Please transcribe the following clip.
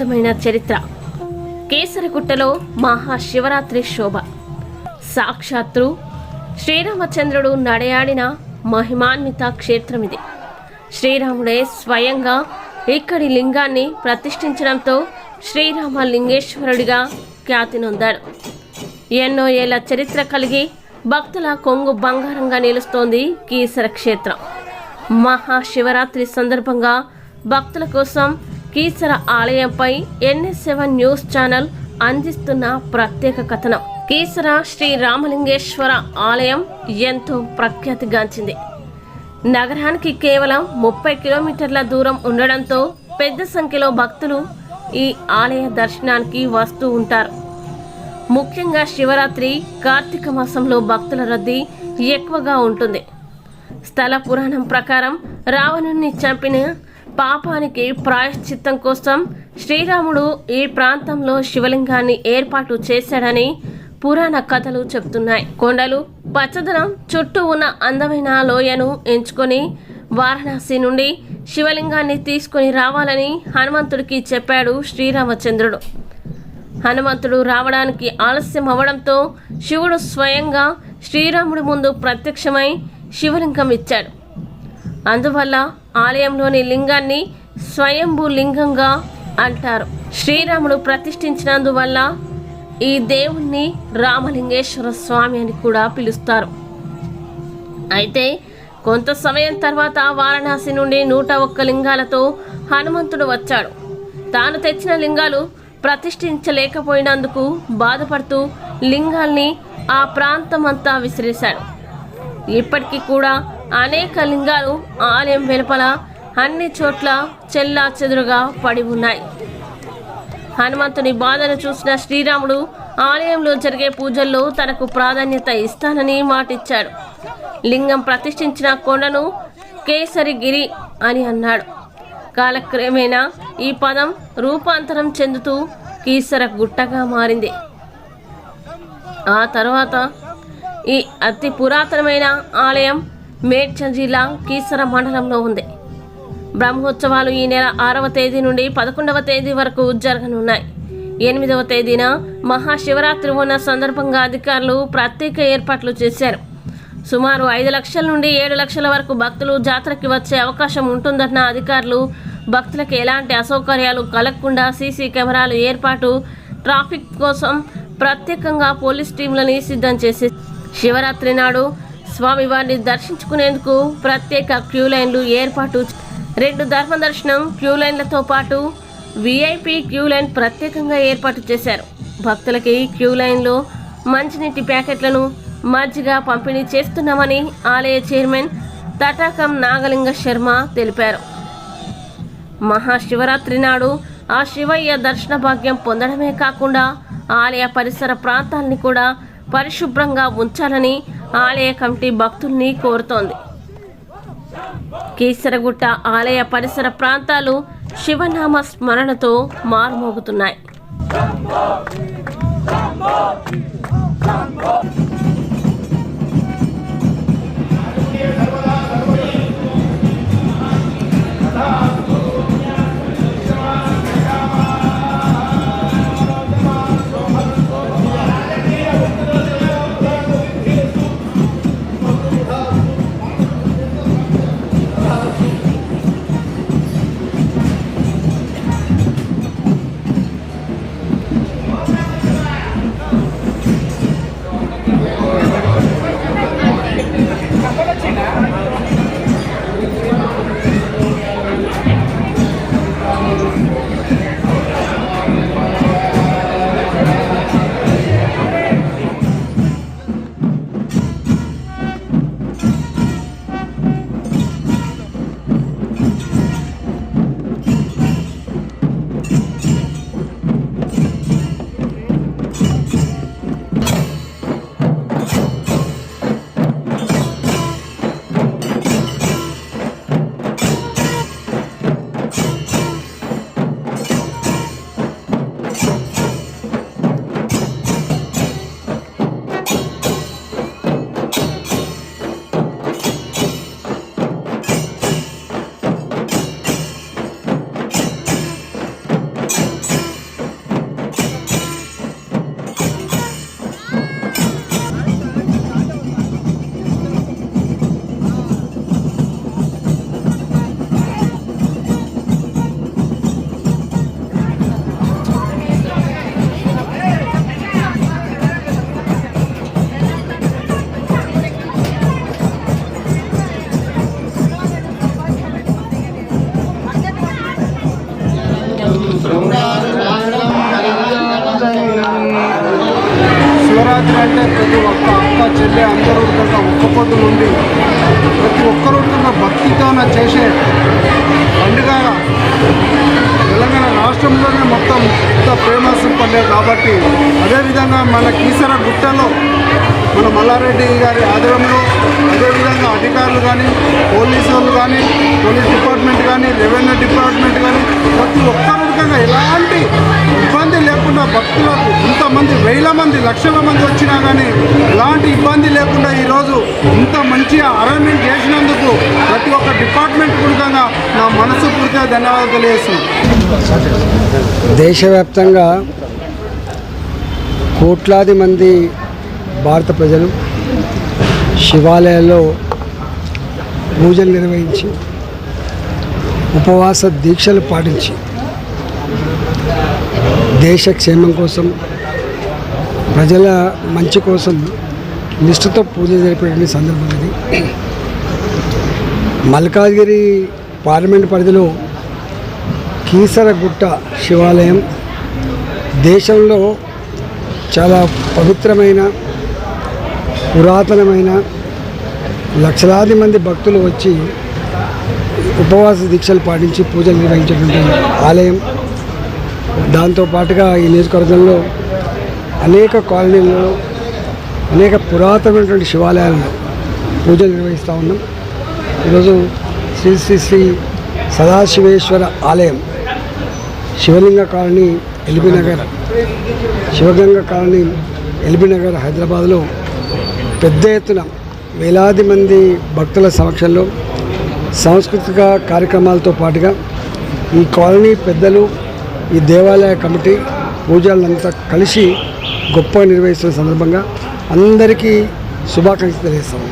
అద్భుతమైన చరిత్ర. కేసరగుట్టలో మహాశివరాత్రి శోభ. సాక్షాత్తు శ్రీరామచంద్రుడు నడయాడిన మహిమాన్విత క్షేత్రమిది. శ్రీరాముడే స్వయంగా ఇక్కడి లింగాన్ని ప్రతిష్ఠించడంతో శ్రీరామ లింగేశ్వరుడిగా ఖ్యాతి నొందాడు. ఎన్నో ఏళ్ల చరిత్ర కలిగి భక్తుల కొంగు బంగారంగా నిలుస్తోంది కీసర క్షేత్రం. మహాశివరాత్రి సందర్భంగా భక్తుల కోసం కీసర ఆలయంపై NS7 న్యూస్ ఛానల్ అందిస్తున్న ప్రత్యేక కథనం. కీసర శ్రీ రామలింగేశ్వర ఆలయం ఎంతో ప్రఖ్యాతిగాంచింది. నగరానికి కేవలం 30 కిలోమీటర్ల దూరం ఉండడంతో పెద్ద సంఖ్యలో భక్తులు ఈ ఆలయ దర్శనానికి వస్తూ ఉంటారు. ముఖ్యంగా శివరాత్రి, కార్తీక మాసంలో భక్తుల రద్దీ ఎక్కువగా ఉంటుంది. స్థల పురాణం ప్రకారం రావణుణ్ణి చంపిన పాపానికి ప్రాయశ్చిత్తం కోసం శ్రీరాముడు ఈ ప్రాంతంలో శివలింగాన్ని ఏర్పాటు చేశాడని పురాణ కథలు చెబుతున్నాయి. కొండలు, పచ్చదనం చుట్టూ ఉన్న అందమైన లోయను ఎంచుకొని వారణాసి నుండి శివలింగాన్ని తీసుకొని రావాలని హనుమంతుడికి చెప్పాడు శ్రీరామచంద్రుడు. హనుమంతుడు రావడానికి ఆలస్యం అవ్వడంతో శివుడు స్వయంగా శ్రీరాముడి ముందు ప్రత్యక్షమై శివలింగం ఇచ్చాడు. అందువల్ల ఆలయంలోని లింగాన్ని స్వయంభూ లింగంగా అంటారు. శ్రీరాముడు ప్రతిష్ఠించినందువల్ల ఈ దేవుణ్ణి రామలింగేశ్వర స్వామి అని కూడా పిలుస్తారు. అయితే కొంత సమయం తర్వాత వారణాసి నుండి 101 లింగాలతో హనుమంతుడు వచ్చాడు. తాను తెచ్చిన లింగాలు ప్రతిష్ఠించలేకపోయినందుకు బాధపడుతూ లింగాల్ని ఆ ప్రాంతమంతా విసిరేశాడు. ఇప్పటికీ కూడా అనేక లింగాలు ఆలయం వెలుపల అన్ని చోట్ల చెల్లా చెదురుగా పడి ఉన్నాయి. హనుమంతుని బాధను చూసిన శ్రీరాముడు ఆలయంలో జరిగే పూజల్లో తనకు ప్రాధాన్యత ఇస్తానని మాటిచ్చాడు. లింగం ప్రతిష్ఠించిన కొండను కేసరిగిరి అని అన్నాడు. కాలక్రమేణా ఈ పదం రూపాంతరం చెందుతూ కీసర గుట్టగా మారింది. ఆ తర్వాత ఈ అతి పురాతనమైన ఆలయం మేడ్చల్ జిల్లా కీసర మండలంలో ఉంది. బ్రహ్మోత్సవాలు ఈ నెల 6వ తేదీ నుండి 11వ తేదీ వరకు జరగనున్నాయి. 8వ తేదీన మహాశివరాత్రి ఉన్న సందర్భంగా అధికారులు ప్రత్యేక ఏర్పాట్లు చేశారు. సుమారు 5 లక్షల నుండి 7 లక్షల వరకు భక్తులు జాతరకి వచ్చే అవకాశం ఉంటుందన్న అధికారులు భక్తులకు ఎలాంటి అసౌకర్యాలు కలగకుండా సీసీ కెమెరాలు ఏర్పాటు, ట్రాఫిక్ కోసం ప్రత్యేకంగా పోలీస్ టీంలని సిద్ధం చేసి శివరాత్రి నాడు స్వామివారిని దర్శించుకునేందుకు ప్రత్యేక క్యూ లైన్లు ఏర్పాటు, 2 ధర్మదర్శనం క్యూ లైన్లతో పాటు VIP క్యూ లైన్ ప్రత్యేకంగా ఏర్పాటు చేశారు. భక్తులకి క్యూ లైన్లో మంచినీటి ప్యాకెట్లను, మజ్జిగ పంపిణీ చేస్తున్నామని ఆలయ చైర్మన్ తటాకం నాగలింగ శర్మ తెలిపారు. మహాశివరాత్రి నాడు ఆ శివయ్య దర్శన భాగ్యం పొందడమే కాకుండా ఆలయ పరిసర ప్రాంతాలని కూడా పరిశుభ్రంగా ఉంచాలని ఆలయ కమిటీ భక్తుల్ని కోరుతోంది. కీసరగుట్ట ఆలయ పరిసర ప్రాంతాలు శివనామ స్మరణతో మారుమోగుతున్నాయి. శివరాత్రి అంటే ప్రతి ఒక్క అక్క చెల్లె అందరూ కనుక ఒక్క పొద్దు నుండి ప్రతి ఒక్కరూ కనుక భక్తితోన చేసే పండుగ తెలంగాణ రాష్ట్రంలోనే మొత్తం ఇంత ఫేమస్ పండుగ కాబట్టి అదేవిధంగా మన కీసర గుట్టలో మన మల్లారెడ్డి గారి ఆధ్వర్యంలో అదేవిధంగా అధికారులు కానీ పోలీసు వాళ్ళు కానీ పోలీస్ డిపార్ట్మెంట్ కానీ రెవెన్యూ డిపార్ట్మెంట్ కానీ ప్రతి ఒక్కరు కనుక ఎలాంటి ఇబ్బంది లేకుండా భక్తులకు ఇంతమంది వేల మంది లక్షల మంది వచ్చినా కానీ ఎలాంటి ఇబ్బంది లేకుండా ఈరోజు ఇంత మంచిగా అరేంజ్మెంట్ చేసినందుకు ప్రతి ఒక్క డిపార్ట్మెంట్ కూడా నా మనసు పూర్తిగా ధన్యవాదాలు తెలియజేస్తున్నాను. దేశవ్యాప్తంగా కోట్లాది మంది భారత ప్రజలు శివాలయాల్లో పూజలు నిర్వహించి ఉపవాస దీక్షలు పాటించి దేశ క్షేమం కోసం ప్రజల మంచి కోసం నిష్ఠతో పూజ జరిపే సందర్భం ఇది. మల్కాజ్గిరి పార్లమెంట్ పరిధిలో కీసరగుట్ట శివాలయం దేశంలో చాలా పవిత్రమైన పురాతనమైన లక్షలాది మంది భక్తులు వచ్చి ఉపవాస దీక్షలు పాటించి పూజలు నిర్వహించేటువంటి ఆలయం. దాంతోపాటుగా ఈ నియోజకవర్గంలో అనేక కాలనీలలో అనేక పురాతనమైనటువంటి శివాలయాలను పూజలు నిర్వహిస్తూ ఉన్నాం. ఈరోజు శ్రీ శ్రీ శ్రీ సదాశివేశ్వర ఆలయం శివలింగ కాలనీ ఎల్బీనగర్ శివగంగ కాలనీ ఎల్బీనగర్ హైదరాబాద్లో పెద్ద ఎత్తున వేలాది మంది భక్తుల సమక్షంలో సాంస్కృతిక కార్యక్రమాలతో పాటుగా ఈ కాలనీ పెద్దలు ఈ దేవాలయ కమిటీ పూజలంతా కలిసి గొప్పగా నిర్వహిస్తున్న సందర్భంగా అందరికీ శుభాకాంక్షలు తెలియజేస్తాము.